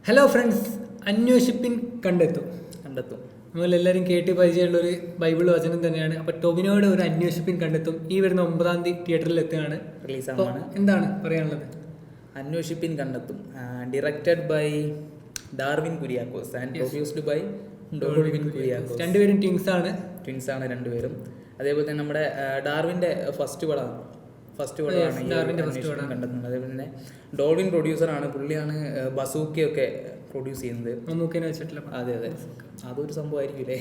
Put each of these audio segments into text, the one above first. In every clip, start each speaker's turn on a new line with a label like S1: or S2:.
S1: Hello friends, അന്വേഷിപ്പിൻ കണ്ടെത്തും.
S2: കണ്ടെത്തും
S1: നമ്മളെല്ലാവരും കേട്ട് പരിചയമുള്ളൊരു ബൈബിൾ വചനം തന്നെയാണ്. അപ്പോൾ ടൊവിനോയുടെ ഒരു അന്വേഷിപ്പിൻ കണ്ടെത്തും ഈ വരുന്ന 9-ാം തീയതി തിയേറ്ററിൽ എത്തുകയാണ്.
S2: റിലീസാണ്.
S1: എന്താണ് പറയാനുള്ളത്?
S2: അന്വേഷിപ്പിൻ കണ്ടെത്തും, directed by Darwin Kuriakose and produced by Dolwin Kuriakose.
S1: രണ്ടുപേരും ട്വിൻസാണ്
S2: രണ്ടുപേരും. അതേപോലെ തന്നെ നമ്മുടെ ഡാർവിൻ്റെ ഫസ്റ്റ് പടമാണ് കണ്ടെത്തുന്നത്. അതേപോലെ തന്നെ ഡോൾവിൻ പ്രൊഡ്യൂസറാണ്, പുള്ളിയാണ് ബസൂക്കയൊക്കെ പ്രൊഡ്യൂസ് ചെയ്യുന്നത്.
S1: മമ്മൂക്കനെ വെച്ചിട്ടില്ല.
S2: അതെ അതൊരു സംഭവമായിരിക്കില്ലേ,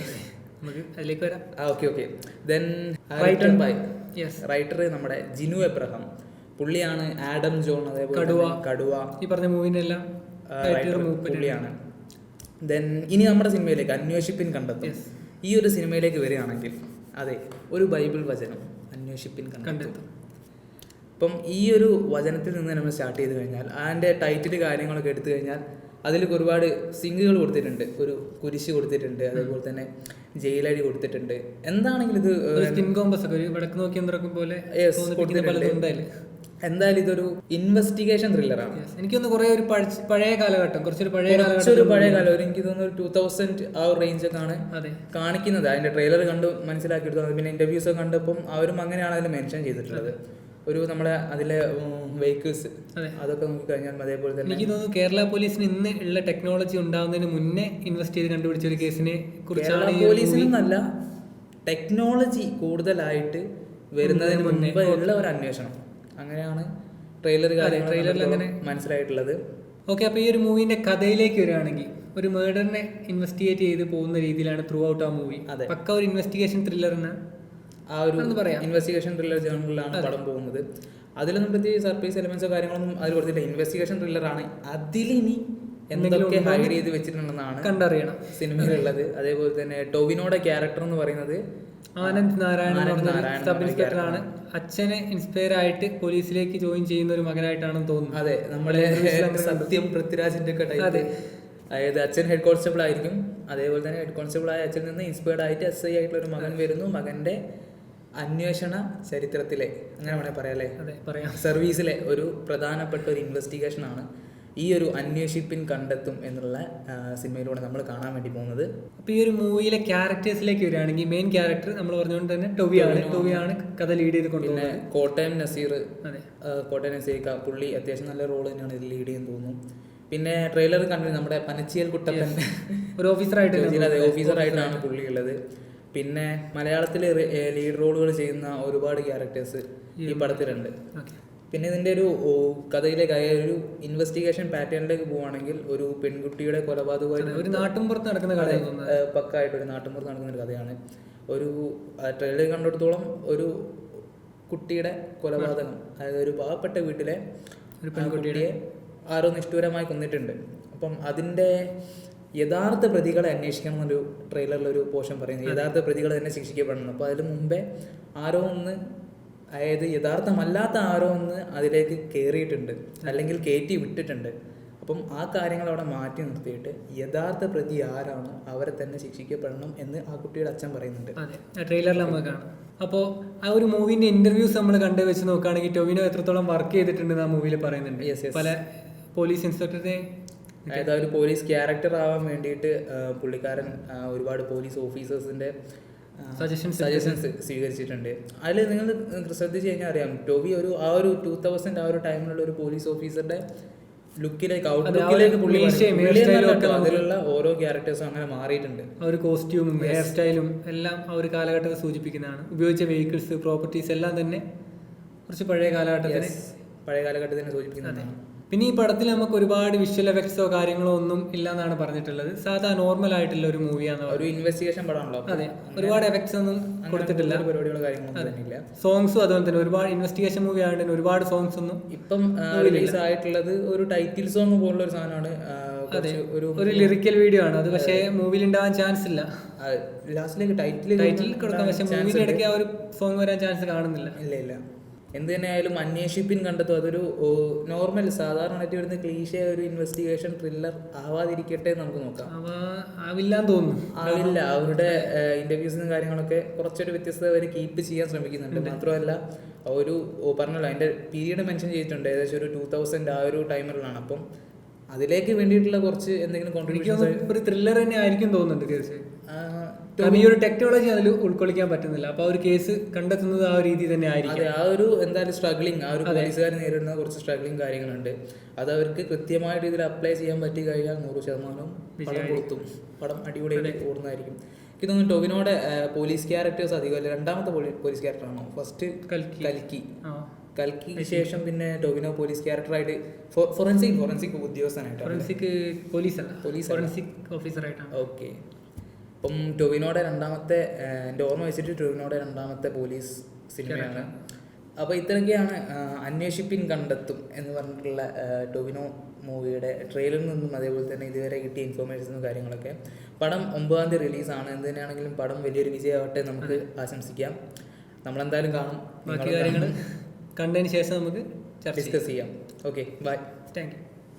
S1: നമുക്ക് അതിലേക്ക് വരാം.
S2: ഓക്കെ. ദെൻ റൈറ്റർ നമ്മുടെ ജിനു എബ്രഹാം, പുള്ളിയാണ് ആഡം ജോൺ, അതേപോലെ കടുവ
S1: ഈ പറഞ്ഞ മൂവിൻ്റെ എല്ലാം
S2: പുള്ളിയാണ്. ദെൻ ഇനി നമ്മുടെ സിനിമയിലേക്ക് അന്വേഷിപ്പിൻ കണ്ടെത്തും ഈ ഒരു സിനിമയിലേക്ക് വരികയാണെങ്കിൽ അതെ, ഒരു ബൈബിൾ വചനം അന്വേഷിപ്പിൻ കണ്ടെത്തും. ഇപ്പം ഈ ഒരു വചനത്തിൽ നിന്ന് നമ്മൾ സ്റ്റാർട്ട് ചെയ്ത് കഴിഞ്ഞാൽ അതിൻ്റെ ടൈറ്റിൽ കാര്യങ്ങളൊക്കെ എടുത്തു കഴിഞ്ഞാൽ അതിലേക്ക് ഒരുപാട് സിങ്കുകൾ കൊടുത്തിട്ടുണ്ട്, ഒരു കുരിശ് കൊടുത്തിട്ടുണ്ട്, അതേപോലെ തന്നെ ജയിലടി കൊടുത്തിട്ടുണ്ട്. എന്താണെങ്കിലും ഇത് എന്തായാലും ഇതൊരു ഇൻവെസ്റ്റിഗേഷൻ ത്രില്ലറാണ്.
S1: എനിക്കൊന്ന് കുറെ ഒരു പഴയ കാലഘട്ടം, കുറച്ചൊരു പഴയ
S2: കാലം, എനിക്ക് തോന്നുന്നു 2000 ആ ഒരു റേഞ്ചൊക്കെ ആണ് കാണിക്കുന്നത്. അതിന്റെ ട്രെയിലർ കണ്ട് മനസ്സിലാക്കിയെടുത്തു. പിന്നെ ഇന്റർവ്യൂസ് ഒക്കെ കണ്ടപ്പം അവരും അങ്ങനെയാണ് അതിൽ മെൻഷൻ ചെയ്തിട്ടുള്ളത്. ഒരു നമ്മുടെ അതിലെ വെഹിക്കിൾസ് അതൊക്കെ നോക്കി കഴിഞ്ഞാൽ അതേപോലെ തന്നെ
S1: എനിക്ക് തോന്നുന്നു കേരള പോലീസിന് ഇന്ന് ഉള്ള ടെക്നോളജി ഉണ്ടാവുന്നതിന് മുന്നേ ഇൻവെസ്റ്റ് ചെയ്ത് കണ്ടുപിടിച്ച ഒരു കേസിനെ കുറിച്ചാണ്.
S2: പോലീസിനല്ല, ടെക്നോളജി കൂടുതലായിട്ട് വരുന്നതിന് മുൻപേ ഉള്ള ഒരു അന്വേഷണം. അങ്ങനെയാണ് ട്രെയിലറിൽ അങ്ങനെ മനസ്സിലായിട്ടുള്ളത്.
S1: ഓക്കെ, അപ്പോൾ ഈ ഒരു മൂവിന്റെ കഥയിലേക്ക് വരികയാണെങ്കിൽ ഒരു മേർഡറിനെ ഇൻവെസ്റ്റിഗേറ്റ് ചെയ്ത് പോകുന്ന രീതിയിലാണ് ത്രൂ ഔട്ട് ആ മൂവി. പക്ക ഒരു ഇൻവെസ്റ്റിഗേഷൻ ത്രില്ലറിന്
S2: ആ ഒരു ഇൻവെസ്റ്റിഗേഷൻ ത്രില്ലർ ജേണലിലാണ് പടം പോകുന്നത്. അതിലൊന്നും പ്രത്യേകിച്ച് സർപ്രൈസ് എലമെന്റ്സോ കാര്യങ്ങളൊന്നും അതിൽ കൊടുത്തില്ല. ഇൻവെസ്റ്റിഗേഷൻ ത്രില്ലറാണ്. അതിലിനി എന്തൊക്കെ ഹൈഡ് ചെയ്ത് വെച്ചിട്ടുണ്ടെന്നാണ്
S1: കണ്ടറിയണം
S2: സിനിമയിലുള്ളത്. അതേപോലെ തന്നെ ടൊവിനോയുടെ ക്യാരക്ടർ എന്ന് പറയുന്നത്
S1: ആനന്ദ് നാരായണൻ സബ് ഇൻസ്പെക്ടറാണ്. അച്ഛനെ ഇൻസ്പയർ ആയിട്ട് പോലീസിലേക്ക് ജോയിൻ ചെയ്യുന്ന ഒരു മകനായിട്ടാണെന്ന് തോന്നുന്നു.
S2: അതെ, നമ്മളെ സത്യം പൃഥ്വിരാജിന്റെ ഒക്കെ ടൈപ്പ്. അതായത് അച്ഛൻ ഹെഡ് കോൺസ്റ്റബിൾ ആയിരിക്കും, അതേപോലെ തന്നെ ഹെഡ് കോൺസ്റ്റബിൾ ആയ അച്ഛൻ നിന്ന് ഇൻസ്പയർഡ് ആയിട്ട് SI ആയിട്ടുള്ള ഒരു മകൻ വരുന്നു. മകന്റെ അന്വേഷണ ചരിത്രത്തിലെ, അങ്ങനെ വേണേൽ പറയാം, സർവീസിലെ ഒരു പ്രധാനപ്പെട്ട ഒരു ഇൻവെസ്റ്റിഗേഷൻ ആണ് ഈ ഒരു അന്വേഷിപ്പിൻ കണ്ടെത്തും എന്നുള്ള സിനിമയിലൂടെ നമ്മൾ കാണാൻ വേണ്ടി പോകുന്നത്.
S1: അപ്പോൾ ഈ ഒരു മൂവിയിലെ ക്യാരക്ടേഴ്സിലേക്ക് വരികയാണെങ്കിൽ മെയിൻ ക്യാരക്ടർ നമ്മൾ പറഞ്ഞുകൊണ്ട് തന്നെ ടൊവിയാണ് കഥ ലീഡ് ചെയ്ത് കൊണ്ടുപോകുന്നത്.
S2: പിന്നെ കോട്ടയം നസീർ പുള്ളി അത്യാവശ്യം നല്ല റോൾ തന്നെയാണ് ഇതിൽ ലീഡ് ചെയ്യുന്നത് തോന്നുന്നു. പിന്നെ ട്രെയിലർ കണ്ടിട്ട് നമ്മുടെ പനച്ചിയൽ കുട്ടപ്പൻ
S1: ഒരു
S2: ഓഫീസറായിട്ടാണ് പുള്ളി ഉള്ളത്. പിന്നെ മലയാളത്തിൽ ലീഡ് റോളുകൾ ചെയ്യുന്ന ഒരുപാട് ക്യാരക്ടേഴ്സ് ഈ പടത്തിലുണ്ട്. പിന്നെ ഇതിൻ്റെ ഒരു കഥയിലേക്ക് ഒരു ഇൻവെസ്റ്റിഗേഷൻ പാറ്റേണിലേക്ക് പോവുകയാണെങ്കിൽ ഒരു പെൺകുട്ടിയുടെ കൊലപാതകമായിട്ട്
S1: ഒരു നാട്ടുമ്പുറത്ത് നടക്കുന്ന കഥ,
S2: പക്കായിട്ട് ഒരു നാട്ടുമ്പുറത്ത് നടക്കുന്ന ഒരു കഥയാണ്. ഒരു ട്രെയിലർ കണ്ടിടത്തോളം ഒരു കുട്ടിയുടെ കൊലപാതകം, അതായത് ഒരു പാവപ്പെട്ട വീട്ടിലെ ഒരു പെൺകുട്ടിയെ ആരോ നിഷ്ഠൂരമായി കൊന്നിട്ടുണ്ട്. അപ്പം അതിൻ്റെ യഥാർത്ഥ പ്രതികളെ അന്വേഷിക്കണം എന്നൊരു ട്രെയിലറിലൊരു പോർഷൻ പറയുന്നത്. യഥാർത്ഥ പ്രതികൾ തന്നെ ശിക്ഷിക്കപ്പെടണം. അപ്പോൾ അതിന് മുമ്പേ ആരോ ഒന്ന്, അതായത് യഥാർത്ഥമല്ലാത്ത ആരോ ഒന്ന് അതിലേക്ക് കയറിയിട്ടുണ്ട്, അല്ലെങ്കിൽ കയറ്റി വിട്ടിട്ടുണ്ട്. അപ്പം ആ കാര്യങ്ങൾ അവിടെ മാറ്റി നിർത്തിയിട്ട് യഥാർത്ഥ പ്രതി ആരാണ് അവരെ തന്നെ ശിക്ഷിക്കപ്പെടണം എന്ന് ആ കുട്ടിയുടെ അച്ഛൻ പറയുന്നുണ്ട്.
S1: ട്രെയിലറിൽ നമുക്ക് കാണാം. അപ്പോൾ ആ ഒരു മൂവിൻ്റെ ഇൻ്റർവ്യൂസ് നമ്മൾ കണ്ടു വെച്ച് നോക്കുകയാണെങ്കിൽ ടൊവിനോ എത്രത്തോളം വർക്ക് ചെയ്തിട്ടുണ്ടെന്ന് ആ മൂവിയിൽ പറയുന്നുണ്ട്. പല പോലീസ് ഇൻസ്പെക്ടറെ,
S2: അതായത് ഒരു പോലീസ് ക്യാരക്ടർ ആവാൻ വേണ്ടിയിട്ട് പുള്ളിക്കാരൻ ഒരുപാട് പോലീസ് ഓഫീസേഴ്സിൻ്റെ സജഷൻസ് സ്വീകരിച്ചിട്ടുണ്ട്. അതിൽ നിങ്ങൾ ശ്രദ്ധിച്ച് കഴിഞ്ഞാൽ അറിയാം, ടൊവി ആ ഒരു 2000 ആ ഒരു ടൈമിലുള്ള ഒരു പോലീസ് ഓഫീസറുടെ ലുക്കിലേക്ക് അതിലുള്ള ഓരോ ക്യാരക്ടേഴ്സും അങ്ങനെ മാറിയിട്ടുണ്ട്.
S1: ആ ഒരു കോസ്റ്റ്യൂമും ഹെയർ സ്റ്റൈലും എല്ലാം ആ ഒരു കാലഘട്ടത്തെ സൂചിപ്പിക്കുന്നതാണ്. ഉപയോഗിച്ച വെഹിക്കിൾസ്, പ്രോപ്പർട്ടീസ് എല്ലാം തന്നെ കുറച്ച് പഴയ കാലഘട്ടത്തിനെ സൂചിപ്പിക്കുന്നതാണ്. പിന്നെ ഈ പടത്തിൽ നമുക്ക് ഒരുപാട് വിഷ്വൽ എഫക്ട്സോ കാര്യങ്ങളോ ഒന്നും ഇല്ലെന്നാണ് പറഞ്ഞിട്ടുള്ളത്. സാധാ നോർമൽ ആയിട്ടുള്ള ഒരു മൂവിയാണ്, ഒരു
S2: ഇൻവെസ്റ്റിഗേഷൻ പടമാണല്ലോ.
S1: അതെ, ഒരുപാട് എഫക്ട്സ് ഒന്നും കൊടുത്തിട്ടില്ല,
S2: പരിപാടികളോ കാര്യങ്ങളൊന്നും.
S1: സോങ്സും അതുപോലെ തന്നെ ഒരുപാട് ഇൻവെസ്റ്റിഗേഷൻ മൂവി ആയതുകൊണ്ട് ഒരുപാട് സോങ്സ് ഒന്നും
S2: ഇപ്പം റിലീസ് ആയിട്ടുള്ളത് ഒരു ടൈറ്റിൽ സോങ് പോലുള്ള ഒരു സാധനമാണ്.
S1: ഒരു ലിറിക്കൽ വീഡിയോ ആണ് അത്, പക്ഷേ മൂവിയിൽ ഉണ്ടാവാൻ ചാൻസ് ഇല്ല.
S2: ലാസ്റ്റിലേക്ക്
S1: ടൈറ്റിൽ കൊടുക്കാം, പക്ഷെ മൂവിയുടെ ഇടയ്ക്ക് ആ ഒരു സോങ് വരാൻ ചാൻസ് കാണുന്നില്ല.
S2: ഇല്ല. എന്ത് തന്നെ ആയാലും അന്വേഷിപ്പിൻ കണ്ടെത്തും അതൊരു നോർമൽ സാധാരണയായിട്ട് വരുന്ന ക്ലീശ ഒരു ഇൻവെസ്റ്റിഗേഷൻ ത്രില്ലർ ആവാതിരിക്കട്ടെ നമുക്ക് നോക്കാം.
S1: ആവില്ലാന്ന് തോന്നുന്നു.
S2: ആവില്ല. അവരുടെ ഇന്റർവ്യൂസിനും കാര്യങ്ങളൊക്കെ കുറച്ചൊരു വ്യത്യസ്തത അവർ കീപ്പ് ചെയ്യാൻ ശ്രമിക്കുന്നുണ്ട്. മാത്രമല്ല ഒരു പറഞ്ഞല്ലോ അതിന്റെ പീരീഡ് മെൻഷൻ ചെയ്തിട്ടുണ്ട്, ഏകദേശം ഒരു 2000 ആ ഒരു ടൈമിലാണ്. അപ്പം അതിലേക്ക് വേണ്ടിയിട്ടുള്ള കുറച്ച് എന്തെങ്കിലും
S1: എനിക്ക്
S2: കോൺട്രിബ്യൂഷൻസ്
S1: തോന്നുന്നു ഒരു ത്രില്ലർ തന്നെ ആയിരിക്കും തോന്നുന്നുണ്ട് കേസ്. കാരണം ഈ ഒരു ടെക്നോളജി അതിൽ ഉൾക്കൊള്ളിക്കാൻ പറ്റുന്നില്ല. അപ്പോൾ ആ ഒരു കേസ് കണ്ടെത്തുന്നത് ആ ഒരു രീതി തന്നെ ആയിരിക്കും.
S2: അതെ, ആ ഒരു എന്തായാലും സ്ട്രഗ്ലിങ്, ആ ഒരു പോലീസുകാർ നേരിടുന്ന കുറച്ച് സ്ട്രഗ്ലിങ് കാര്യങ്ങളുണ്ട്. അത് അവർക്ക് കൃത്യമായ രീതിയിൽ അപ്ലൈ ചെയ്യാൻ പറ്റി കഴിഞ്ഞാൽ 100% പടം കൊടുത്തും, പടം അടിപൊളിയായിട്ട് ഓടുന്നതായിരിക്കും. എനിക്ക് തോന്നുന്നു ടോവിനോയുടെ പോലീസ് ക്യാരക്ടേഴ്സ് അധികം, രണ്ടാമത്തെ പോലീസ് ക്യാരക്ടറാണോ? ഫസ്റ്റ് കൽക്കിക്ക് ശേഷം പിന്നെ ടോവിനോ പോലീസ് ക്യാരക്ടറായിട്ട് ഫോറൻസിക് ഉദ്യോഗസ്ഥനായിട്ട്,
S1: ഫോറൻസിക് ഓഫീസറായിട്ടാണ്.
S2: ഓക്കെ. അപ്പം ടൊവിനോയുടെ രണ്ടാമത്തെ, എൻ്റെ ഓർമ്മ വെച്ചിട്ട് ടൊവിനോയുടെ രണ്ടാമത്തെ പോലീസ് സിനിമയാണ്. അപ്പോൾ ഇത്രയൊക്കെയാണ് അന്വേഷിപ്പിൻ കണ്ടെത്തും എന്ന് പറഞ്ഞിട്ടുള്ള ടൊവിനോ മൂവിയുടെ ട്രെയിലറിൽ നിന്നും അതേപോലെ തന്നെ ഇതുവരെ കിട്ടിയ ഇൻഫോർമേഷൻസും കാര്യങ്ങളൊക്കെ. പടം 9-ാം തീയതി റിലീസാണ്. എന്ത് തന്നെയാണെങ്കിലും പടം വലിയൊരു വിജയമാവട്ടെ നമുക്ക് ആശംസിക്കാം. നമ്മളെന്തായാലും കാണും.
S1: ബാക്കി കാര്യങ്ങൾ കണ്ടതിന് ശേഷം നമുക്ക്
S2: ഡിസ്കസ് ചെയ്യാം. Okay, bye.
S1: Thank U.